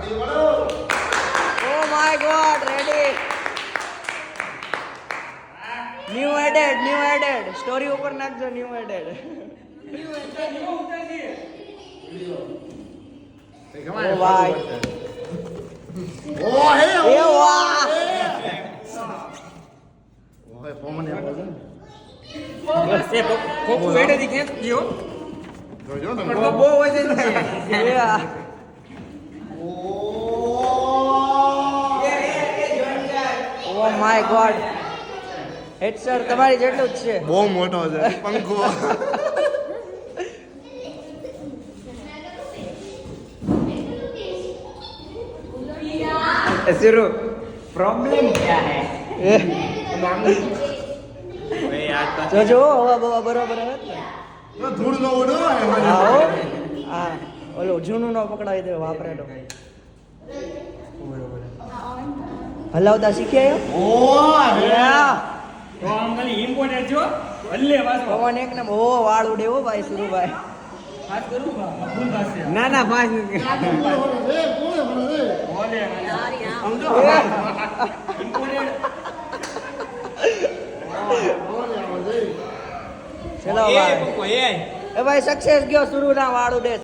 O my god ready new added story ઉપર નાખજો new added ઓ ભાઈ ઓ હે એ વાહ ઓય ફોમને આપો છો એ કોકુ વેડેથી ખેંચ ગયો જોજો ને પણ તો બહુ વજન છે એ આ oh my god head sir તમારી જેટલું જ છે બહુ મોટો છે પંખો शुरू प्रॉब्लम क्या है જોજો હવા બવા બરોબર આવે ને તો ધૂળ નો ઉડો હા હો હા ઓલો જૂનું નો પકડાવી દે વાપરેલો હલાવતા શીખ્યા ઓ હે તો આમ ખાલી ઇમ્પોર્ટન્ટ જો હલ્લે વાસો પવન એક ને ઓ વાળ ઉડે હો ભાઈ સુરુભાઈ વાત કરું ફૂલ પાસે ના ના પાસ રે કોણે મને રે ઓલે સમજો ઇમ્પોર્ટન્ટ ચલો ભાઈ કોકો એ એ ભાઈ સક્સેસ ગયો સુરુ ના વાળ ઉડે